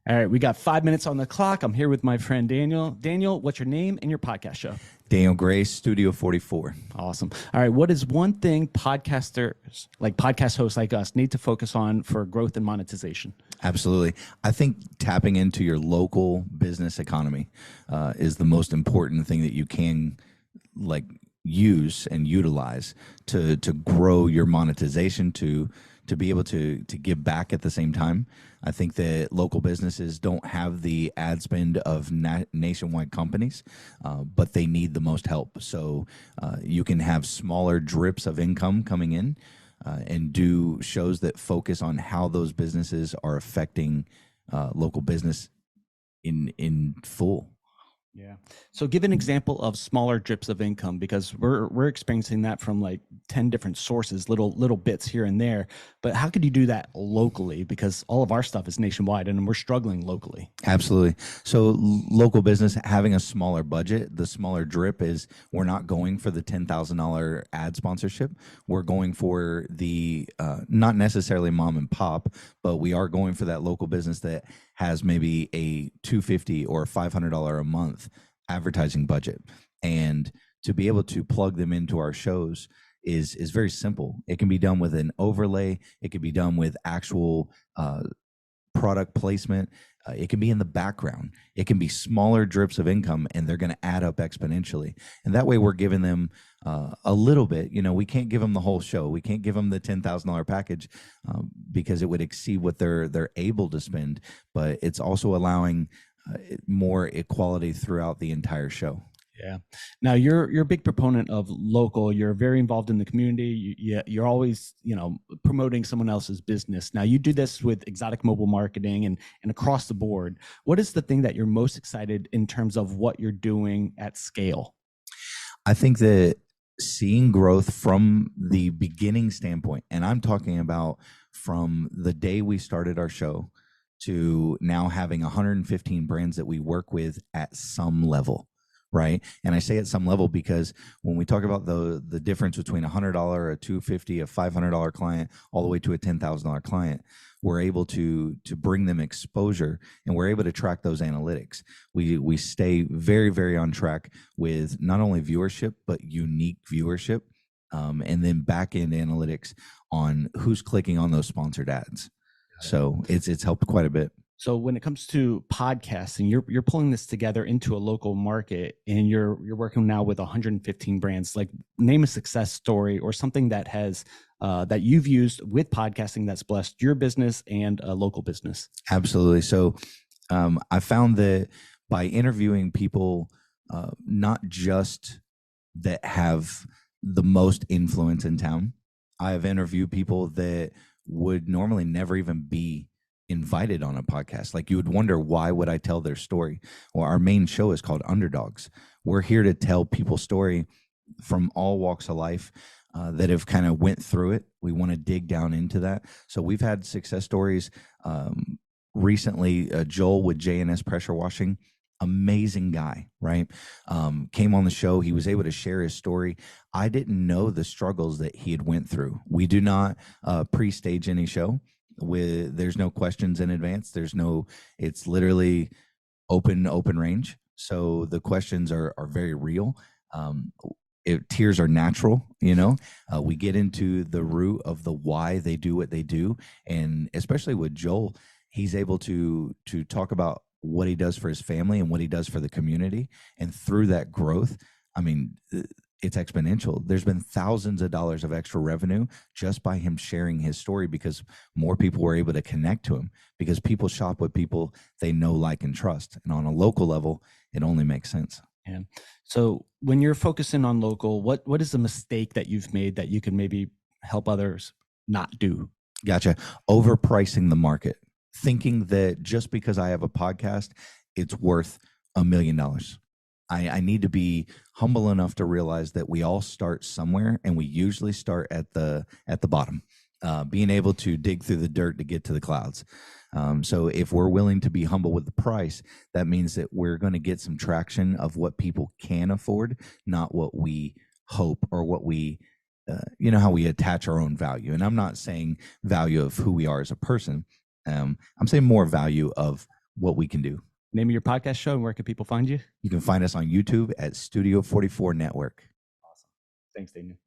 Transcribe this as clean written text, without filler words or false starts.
All right, we got 5 minutes on the clock. I'm here with my friend Daniel. Daniel, what's your name and your podcast show? Daniel Gray, Studio 44. Awesome. All right, what is one thing podcasters, like podcast hosts like us, need to focus on for growth and monetization? Absolutely. I think tapping into your local business economy is the most important thing that you can like use and utilize to grow your monetization to be able to give back at the same time. I think that local businesses don't have the ad spend of nationwide companies, but they need the most help. So you can have smaller drips of income coming in and do shows that focus on how those businesses are affecting local business in full. Yeah. So give an example of smaller drips of income, because we're experiencing that from like 10 different sources, little bits here and there. But how could you do that locally? Because all of our stuff is nationwide and we're struggling locally. Absolutely. So local business having a smaller budget, the smaller drip is we're not going for the $10,000 ad sponsorship. We're going for the not necessarily mom and pop, but we are going for that local business that has maybe a $250 or $500 a month advertising budget. And to be able to plug them into our shows is very simple. It can be done with an overlay. It can be done with actual product placement. It can be in the background. It can be smaller drips of income, and they're going to add up exponentially. And that way we're giving them a little bit. You know, we can't give them the whole show. We can't give them the $10,000 package because it would exceed what they're able to spend. But it's also allowing more equality throughout the entire show. Yeah. Now you're a big proponent of local. You're very involved in the community. You're always, promoting someone else's business. Now you do this with exotic mobile marketing and across the board. What is the thing that you're most excited in terms of what you're doing at scale? I think that seeing growth from the beginning standpoint, and I'm talking about from the day we started our show to now having 115 brands that we work with at some level. Right. And I say at some level because when we talk about the difference between $100, a $250, a $500 client, all the way to a $10,000 client, we're able to bring them exposure, and we're able to track those analytics. We stay very, very on track with not only viewership, but unique viewership, and then back end analytics on who's clicking on those sponsored ads. So it's helped quite a bit. So when it comes to podcasting, you're pulling this together into a local market, and you're working now with 115 brands. Like, name a success story or something that has that you've used with podcasting that's blessed your business and a local business. Absolutely. So I found that by interviewing people, not just that have the most influence in town, I have interviewed people that would normally never even be invited on a podcast. Like, you would wonder, why would I tell their story? Well, our main show is called Underdogs. We're here to tell people's story from all walks of life that have kind of went through it. We want to dig down into that. So we've had success stories recently. Joel with J&S Pressure Washing, amazing guy, right? Came on the show. He was able to share his story. I didn't know the struggles that he had went through. We do not pre-stage any show. There's no questions in advance. It's literally open range. So the questions are very real. Tears are natural, we get into the root of the why they do what they do. And especially with Joel, he's able to talk about what he does for his family and what he does for the community. And through that growth, I mean, it's exponential. There's been thousands of dollars of extra revenue just by him sharing his story, because more people were able to connect to him, because people shop with people they know, like, and trust. And on a local level, it only makes sense. Yeah. So when you're focusing on local, what is the mistake that you've made that you can maybe help others not do? Gotcha. Overpricing the market, thinking that just because I have a podcast, it's worth $1 million. I need to be humble enough to realize that we all start somewhere, and we usually start at the bottom, being able to dig through the dirt to get to the clouds. So if we're willing to be humble with the price, that means that we're going to get some traction of what people can afford, not what we hope or what we, how we attach our own value. And I'm not saying value of who we are as a person. I'm saying more value of what we can do. Name of your podcast show and where can people find you? You can find us on YouTube at Studio 44 Network. Awesome. Thanks, Daniel.